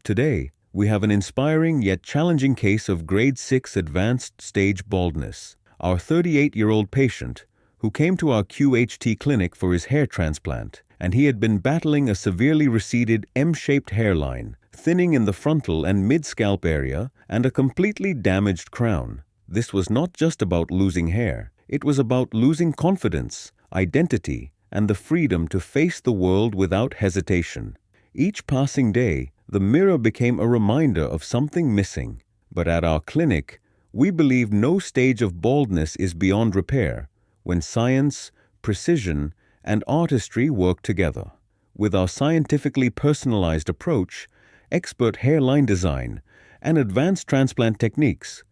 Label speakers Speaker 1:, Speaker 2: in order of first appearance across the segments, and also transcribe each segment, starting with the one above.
Speaker 1: today, we have an inspiring yet challenging case of grade 6 advanced stage baldness. Our 38-year-old patient, who came to our QHT clinic for his hair transplant, and he had been battling a severely receded M-shaped hairline, thinning in the frontal and mid-scalp area, and a completely damaged crown. This was not just about losing hair. It was about losing confidence, identity, and the freedom to face the world without hesitation. Each passing day, the mirror became a reminder of something missing. But at our clinic, we believe no stage of baldness is beyond repair when science, precision, and artistry work together. With our scientifically personalized approach, expert hairline design, and advanced transplant techniques,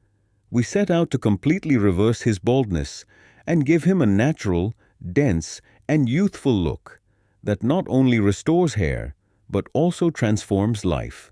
Speaker 1: we set out to completely reverse his baldness and give him a natural, dense, and youthful look that not only restores hair, but also transforms life.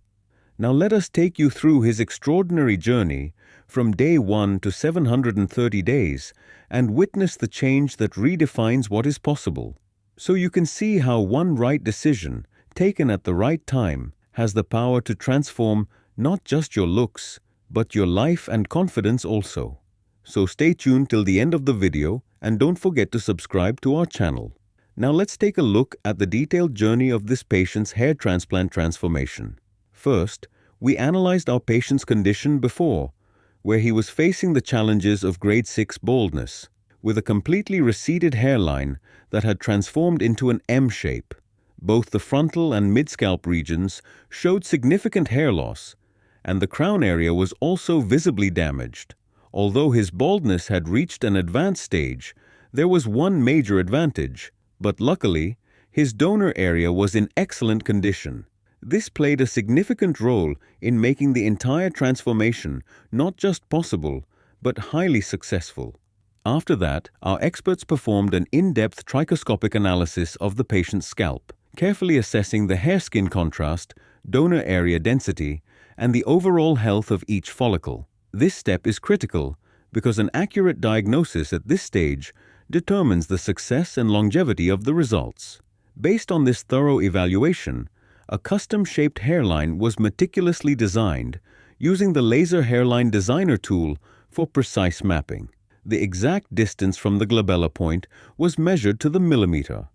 Speaker 1: Now let us take you through his extraordinary journey from day 1 to 730 days and witness the change that redefines what is possible. So you can see how one right decision, taken at the right time, has the power to transform not just your looks, but your life and confidence also. So stay tuned till the end of the video and don't forget to subscribe to our channel. Now let's take a look at the detailed journey of this patient's hair transplant transformation. First, we analyzed our patient's condition before, where he was facing the challenges of grade 6 baldness, with a completely receded hairline that had transformed into an M shape. Both the frontal and mid-scalp regions showed significant hair loss, and the crown area was also visibly damaged. Although his baldness had reached an advanced stage, there was one major advantage, but luckily, his donor area was in excellent condition. This played a significant role in making the entire transformation not just possible, but highly successful. After that, our experts performed an in-depth trichoscopic analysis of the patient's scalp, carefully assessing the hair-skin contrast, donor area density, and the overall health of each follicle. This step is critical because an accurate diagnosis at this stage determines the success and longevity of the results. Based on this thorough evaluation, a custom-shaped hairline was meticulously designed using the Laser Hairline Designer tool for precise mapping. The exact distance from the glabella point was measured to the millimeter,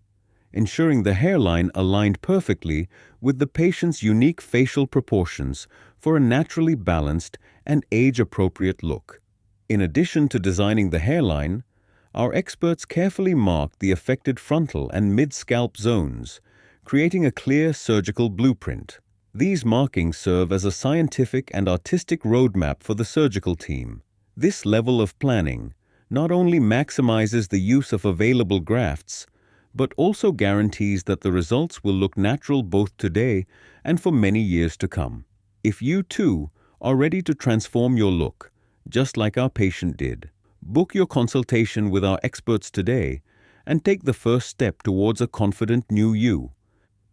Speaker 1: ensuring the hairline aligned perfectly with the patient's unique facial proportions for a naturally balanced and age-appropriate look. In addition to designing the hairline, our experts carefully marked the affected frontal and mid-scalp zones, creating a clear surgical blueprint. These markings serve as a scientific and artistic roadmap for the surgical team. This level of planning not only maximizes the use of available grafts, but also guarantees that the results will look natural both today and for many years to come. If you too are ready to transform your look, just like our patient did, book your consultation with our experts today and take the first step towards a confident new you.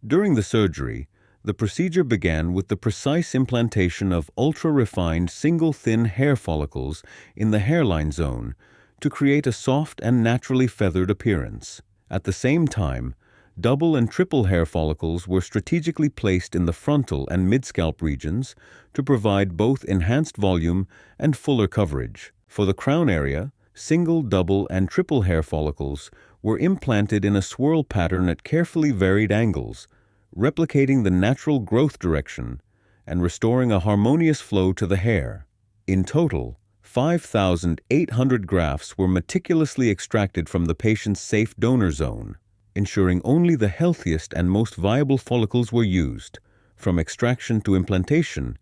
Speaker 1: During the surgery, the procedure began with the precise implantation of ultra-refined single-thin hair follicles in the hairline zone to create a soft and naturally feathered appearance. At the same time, double and triple hair follicles were strategically placed in the frontal and mid-scalp regions to provide both enhanced volume and fuller coverage. For the crown area, single, double, and triple hair follicles were implanted in a swirl pattern at carefully varied angles, replicating the natural growth direction and restoring a harmonious flow to the hair. In total, 5,800 grafts were meticulously extracted from the patient's safe donor zone, ensuring only the healthiest and most viable follicles were used. From extraction to implantation,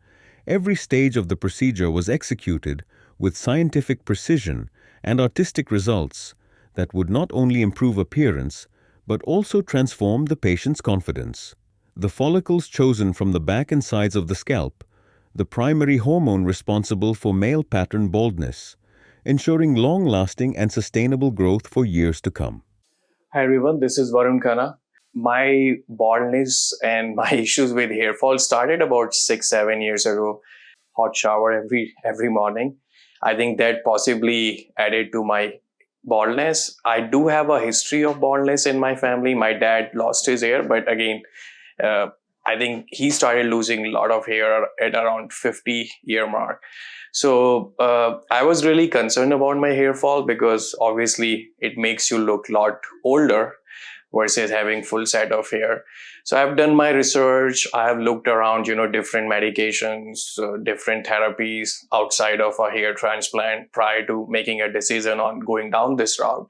Speaker 1: every stage of the procedure was executed with scientific precision and artistic results that would not only improve appearance, but also transform the patient's confidence. The follicles chosen from the back and sides of the scalp, the primary hormone responsible for male pattern baldness, ensuring long-lasting and sustainable growth for years to come.
Speaker 2: Hi everyone, this is Varun Khanna. My baldness and my issues with hair fall started about 6-7 years ago. Hot shower every morning. I think that possibly added to my baldness. I do have a history of baldness in my family. My dad lost his hair, but again, I think he started losing a lot of hair at around 50-year mark. So I was really concerned about my hair fall because obviously it makes you look a lot older versus having full set of hair. So I've done my research. I have looked around, different medications, different therapies outside of a hair transplant prior to making a decision on going down this route.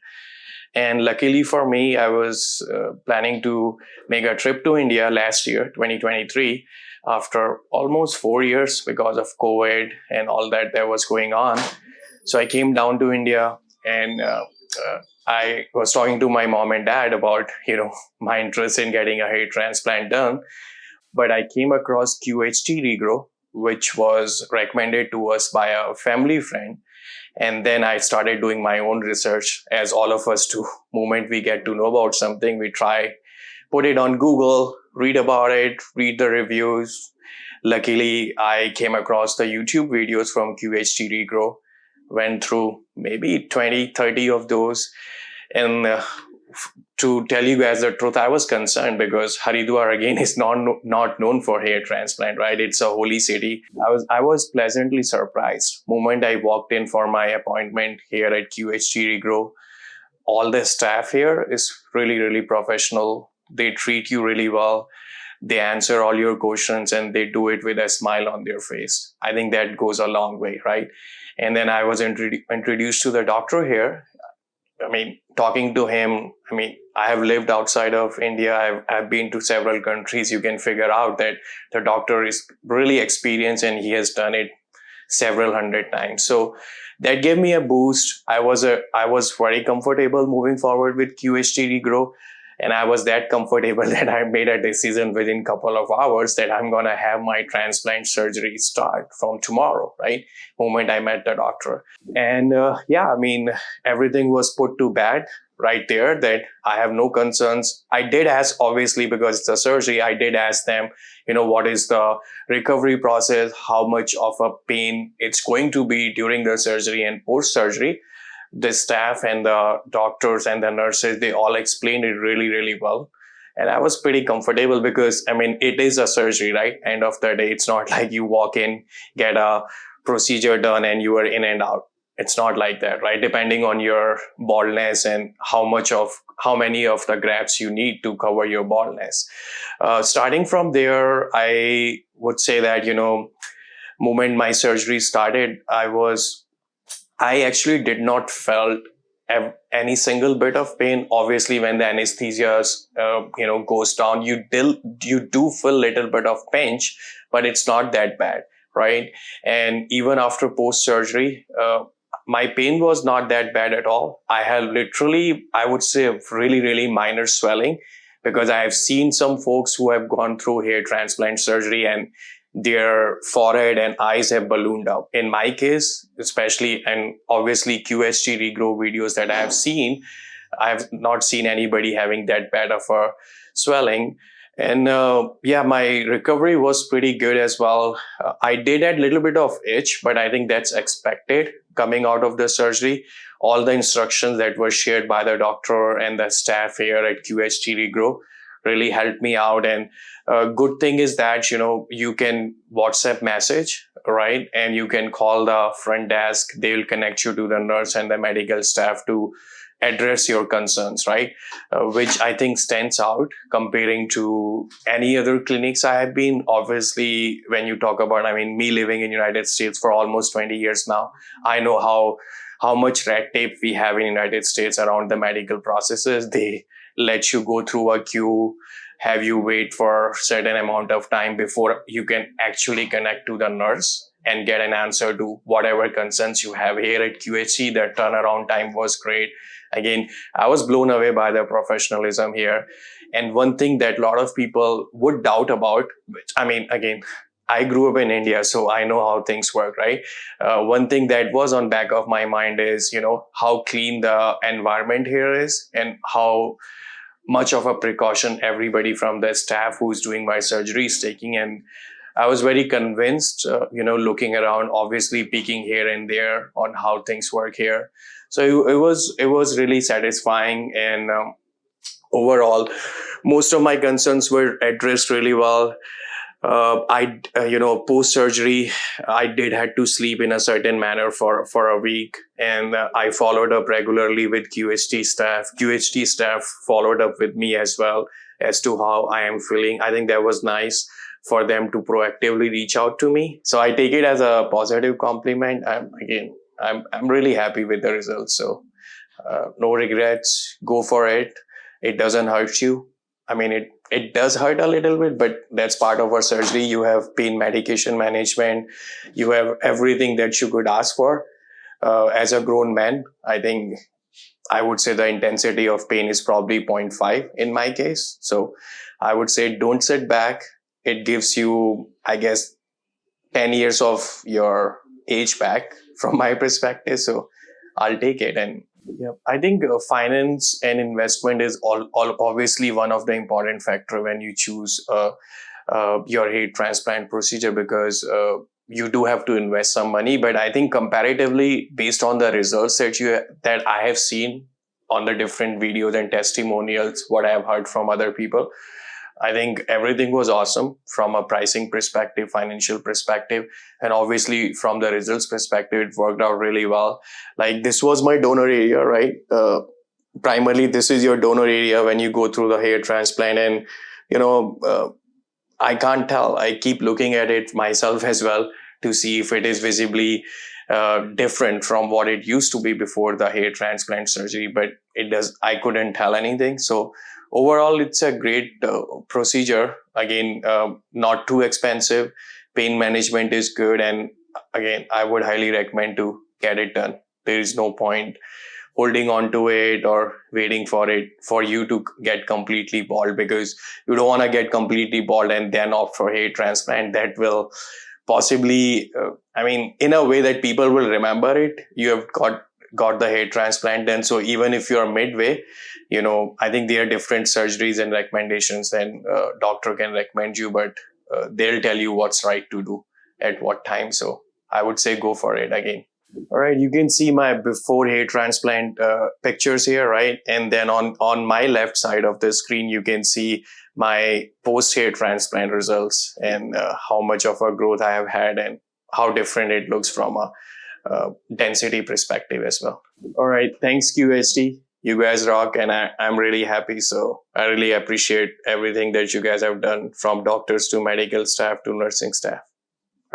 Speaker 2: And luckily for me, I was planning to make a trip to India last year, 2023, after almost 4 years because of COVID and all that was going on. So I came down to India, and I was talking to my mom and dad about, my interest in getting a hair transplant done. But I came across QHT Regrow, which was recommended to us by a family friend. And then I started doing my own research, as all of us do. Moment we get to know about something, we try, put it on Google, read about it, read the reviews. Luckily, I came across the YouTube videos from QHT Regrow, went through maybe 20, 30 of those. And to tell you guys the truth, I was concerned because Haridwar again is not known for hair transplant, right? It's a holy city. I was pleasantly surprised. Moment I walked in for my appointment here at QHT Regrow, all the staff here is really, really professional. They treat you really well. They answer all your questions and they do it with a smile on their face. I think that goes a long way, right? And then I was introduced to the doctor here. Talking to him, I have lived outside of India. I've been to several countries. You can figure out that the doctor is really experienced and he has done it several hundred times. So that gave me a boost. I was very comfortable moving forward with QHT Regrow. And I was that comfortable that I made a decision within a couple of hours that I'm going to have my transplant surgery start from tomorrow, right? Moment I met the doctor. And everything was put to bed right there that I have no concerns. I did ask, obviously, because it's a surgery, I did ask them, what is the recovery process, how much of a pain it's going to be during the surgery and post-surgery. The staff and the doctors and the nurses, they all explained it really, really well. And I was pretty comfortable because, it is a surgery, right? End of the day, it's not like you walk in, get a procedure done and you are in and out. It's not like that, right? Depending on your baldness and how many of the grafts you need to cover your baldness. Starting from there, I would say that, moment my surgery started, I actually did not felt any single bit of pain. Obviously, when the anesthesia, goes down, you do feel a little bit of pinch, but it's not that bad, right? And even after post-surgery, my pain was not that bad at all. I had literally, I would say, really, really minor swelling because I have seen some folks who have gone through hair transplant surgery and their forehead and eyes have ballooned up. In my case, especially, and obviously QHT Regrow videos that I have seen, I have not seen anybody having that bad of a swelling. And my recovery was pretty good as well. I did add a little bit of itch, but I think that's expected coming out of the surgery. All the instructions that were shared by the doctor and the staff here at QHT Regrow really helped me out. And good thing is that, you can WhatsApp message, right? And you can call the front desk. They will connect you to the nurse and the medical staff to address your concerns, right? Which I think stands out comparing to any other clinics I have been. Obviously, when you talk about, me living in United States for almost 20 years now, I know how much red tape we have in United States around the medical processes. They let you go through a queue, have you wait for a certain amount of time before you can actually connect to the nurse and get an answer to whatever concerns you have. Here at QHC, the turnaround time was great. Again, I was blown away by the professionalism here. And one thing that a lot of people would doubt about, which, again, I grew up in India, so I know how things work, right? One thing that was on back of my mind is, how clean the environment here is and how much of a precaution everybody from the staff who's doing my surgery is taking. And I was very convinced, looking around, obviously peeking here and there on how things work here. So it was really satisfying. And overall, most of my concerns were addressed really well. Post surgery, I did had to sleep in a certain manner for a week, and I followed up regularly with QHT staff. QHT staff followed up with me as well as to how I am feeling. I think that was nice for them to proactively reach out to me. So I take it as a positive compliment. I'm really happy with the results. So no regrets. Go for it. It doesn't hurt you. I mean, it does hurt a little bit, but that's part of our surgery. You have pain medication management. You have everything that you could ask for. As a grown man, I think I would say the intensity of pain is probably 0.5 in my case. So I would say don't sit back. It gives you, I guess, 10 years of your age back from my perspective. So I'll take it. And yeah, I think finance and investment is all obviously one of the important factor when you choose your hair transplant procedure, because you do have to invest some money. But I think comparatively, based on the results that I have seen on the different videos and testimonials, what I have heard from other people, I think everything was awesome from a pricing perspective, financial perspective, and obviously from the results perspective, it worked out really well. Like, this was my donor area, right? Primarily, this is your donor area when you go through the hair transplant. And, I can't tell. I keep looking at it myself as well to see if it is visibly different from what it used to be before the hair transplant surgery, but I couldn't tell anything. So overall, it's a great procedure. Again, not too expensive. Pain management is good. And again, I would highly recommend to get it done. There is no point holding on to it or waiting for you to get completely bald, because you don't want to get completely bald and then opt for hair transplant. That will possibly, in a way that people will remember it. You have got the hair transplant then. So even if you're midway, I think there are different surgeries and recommendations, and doctor can recommend you, but they'll tell you what's right to do at what time. So I would say go for it again. All right, you can see my before hair transplant pictures here, right? And then on my left side of the screen, you can see my post hair transplant results, and how much of a growth I have had and how different it looks from a density perspective as well. All right, thanks QHT. You guys rock, and I'm really happy. So I really appreciate everything that you guys have done, from doctors to medical staff to nursing staff.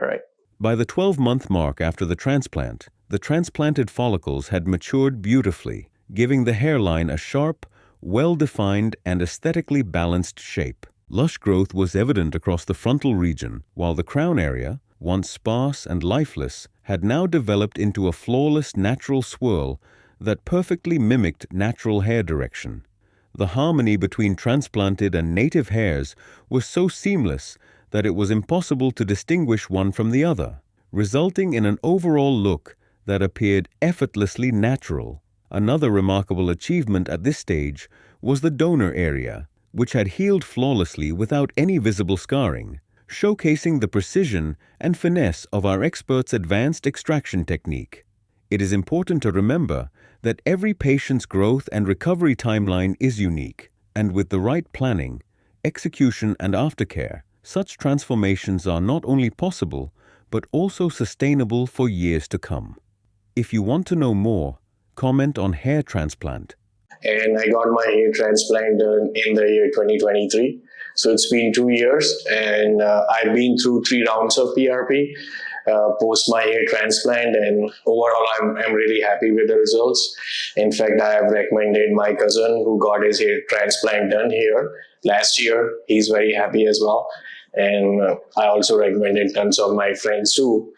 Speaker 2: All right.
Speaker 1: By the 12-month mark after the transplanted follicles had matured beautifully, giving the hairline a sharp, well-defined and aesthetically balanced shape. Lush growth was evident across the frontal region, while the crown area, once sparse and lifeless, had now developed into a flawless natural swirl that perfectly mimicked natural hair direction. The harmony between transplanted and native hairs was so seamless that it was impossible to distinguish one from the other, resulting in an overall look that appeared effortlessly natural. Another remarkable achievement at this stage was the donor area, which had healed flawlessly without any visible scarring, showcasing the precision and finesse of our experts' advanced extraction technique. It is important to remember that every patient's growth and recovery timeline is unique, and with the right planning, execution, and aftercare, such transformations are not only possible, but also sustainable for years to come. If you want to know more, comment on hair transplant.
Speaker 2: And I got my hair transplant done in the year 2023. So it's been 2 years, and I've been through 3 rounds of PRP post my hair transplant, and overall I'm really happy with the results. In fact, I have recommended my cousin who got his hair transplant done here last year. He's very happy as well. And I also recommended tons of my friends too.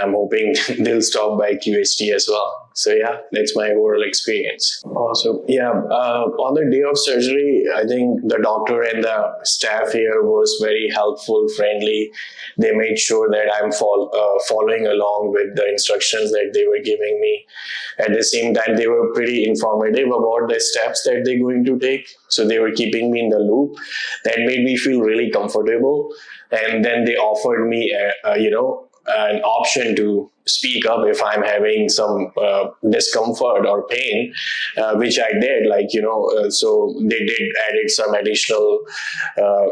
Speaker 2: I'm hoping they'll stop by QHT as well. So yeah, that's my overall experience. Also, on the day of surgery, I think the doctor and the staff here was very helpful, friendly. They made sure that I'm following along with the instructions that they were giving me. At the same time, they were pretty informative about the steps that they're going to take. So they were keeping me in the loop. That made me feel really comfortable. And then they offered me, an option to speak up if I'm having some discomfort or pain, which I did. So they did added some additional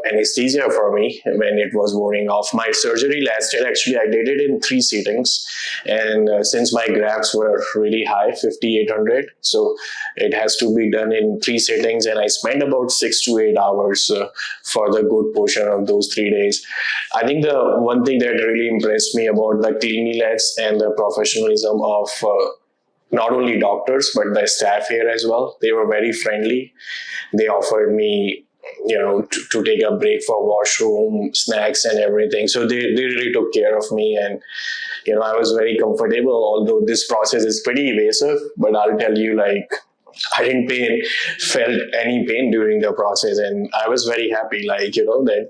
Speaker 2: anesthesia for me when it was wearing off. My surgery lasted, actually, I did it in 3 sittings, and since my grafts were really high, 5,800, so it has to be done in 3 sittings, and I spent about 6 to 8 hours for the good portion of those 3 days. I think the one thing that really impressed me about the cleanliness and the professionalism of not only doctors but the staff here as well. They were very friendly. They offered me, to take a break for washroom, snacks, and everything. So they really took care of me, and I was very comfortable. Although this process is pretty invasive, but I'll tell you, I didn't felt any pain during the process, and I was very happy. That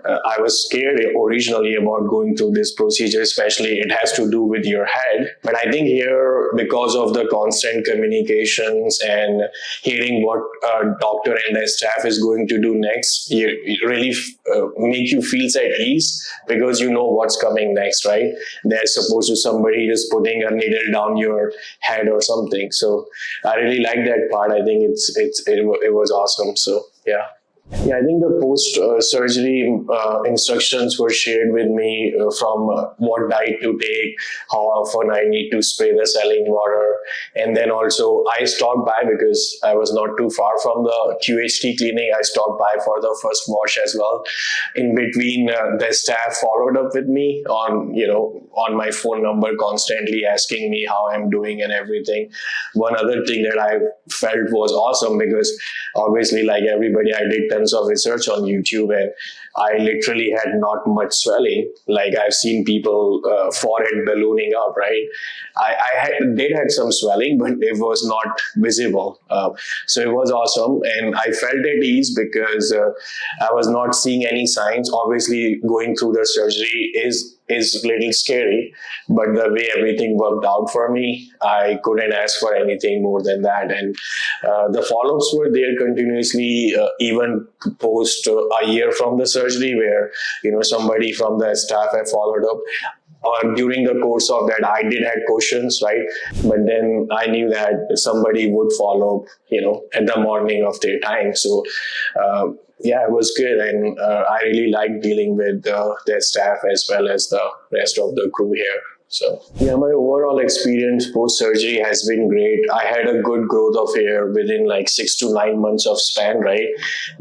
Speaker 2: I was scared originally about going through this procedure, especially it has to do with your head. But I think here, because of the constant communications and hearing what a doctor and the staff is going to do next, it really make you feel at ease, because you know what's coming next, right? They're supposed to somebody just putting a needle down your head or something. So I really like that part. I think it was awesome. So yeah. Yeah, I think the post-surgery instructions were shared with me from what diet to take, how often I need to spray the saline water. And then also I stopped by, because I was not too far from the QHT clinic. I stopped by for the first wash as well. In between, the staff followed up with me on my phone number, constantly asking me how I'm doing and everything. One other thing that I felt was awesome, because obviously, like everybody, I did tons of research on YouTube, and I literally had not much swelling. Like I've seen people forehead ballooning up, right? I did have some swelling, but it was not visible. So it was awesome, and I felt at ease because I was not seeing any signs. Obviously, going through the surgery is a little scary, but the way everything worked out for me, I couldn't ask for anything more than that. And the follow-ups were there continuously, even post a year from the surgery, where somebody from the staff had followed up. During the course of that, I did have questions, right? But then I knew that somebody would follow up, at the morning of their time. So yeah, it was good, and I really liked dealing with their staff as well as the rest of the crew here. So yeah, my overall experience post-surgery has been great. I had a good growth of hair within 6 to 9 months of span, right?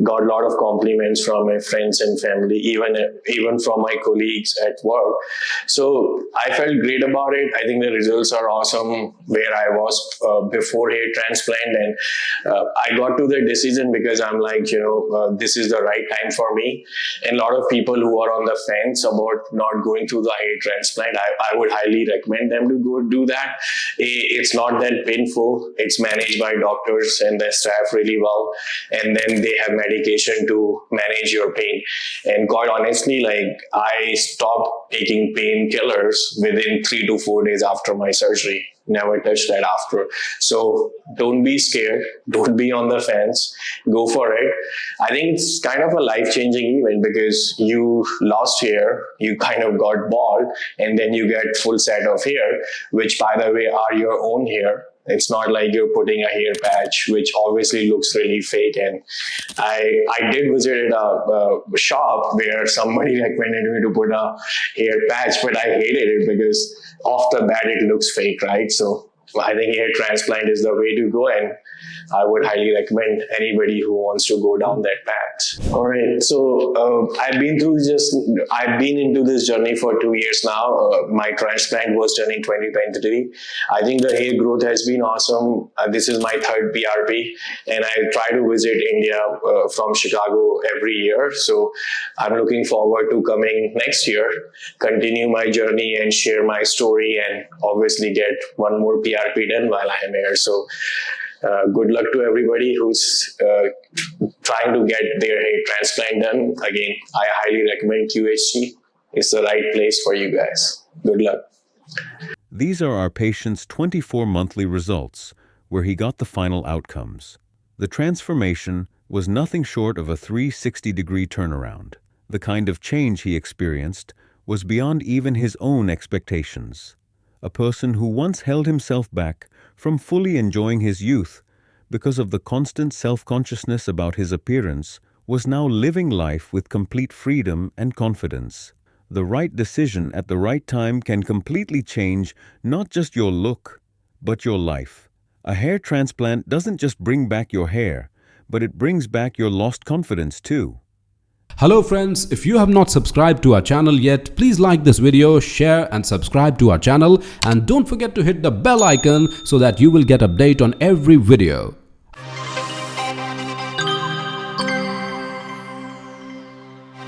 Speaker 2: Got a lot of compliments from my friends and family, even from my colleagues at work. So I felt great about it. I think the results are awesome where I was before hair transplant, and I got to the decision because I'm this is the right time for me. And a lot of people who are on the fence about not going through the hair transplant, I would highly recommend them to go do that. It's not that painful. It's managed by doctors and the staff really well, and then they have medication to manage your pain. And quite honestly, I stopped taking painkillers within 3 to 4 days after my surgery. Never touched that after. So don't be scared. Don't be on the fence. Go for it. I think it's kind of a life-changing event, because you lost hair, you kind of got bald, and then you get full set of hair, which, by the way, are your own hair. It's not like you're putting a hair patch, which obviously looks really fake. And I did visit a shop where somebody recommended me to put a hair patch, but I hated it because off the bat it looks fake, right? So I think hair transplant is the way to go, and I would highly recommend anybody who wants to go down that path. All right, so I've been into this journey for 2 years now. My transplant was done in 2023. I think the hair growth has been awesome. This is my third PRP, and I try to visit India from Chicago every year. So I'm looking forward to coming next year, continue my journey and share my story, and obviously get one more PRP done while I am here. So good luck to everybody who's trying to get their hair transplant done. Again, I highly recommend QHT. It's the right place for you guys. Good luck.
Speaker 1: These are our patient's 24 monthly results, where he got the final outcomes. The transformation was nothing short of a 360-degree turnaround. The kind of change he experienced was beyond even his own expectations. a person who once held himself back from fully enjoying his youth because of the constant self-consciousness about his appearance, was now living life with complete freedom and confidence. The right decision at the right time can completely change not just your look, but your life. A hair transplant doesn't just bring back your hair, but it brings back your lost confidence too.
Speaker 3: Hello friends, if you have not subscribed to our channel yet, please like this video, share and subscribe to our channel, and don't forget to hit the bell icon so that you will get update on every video.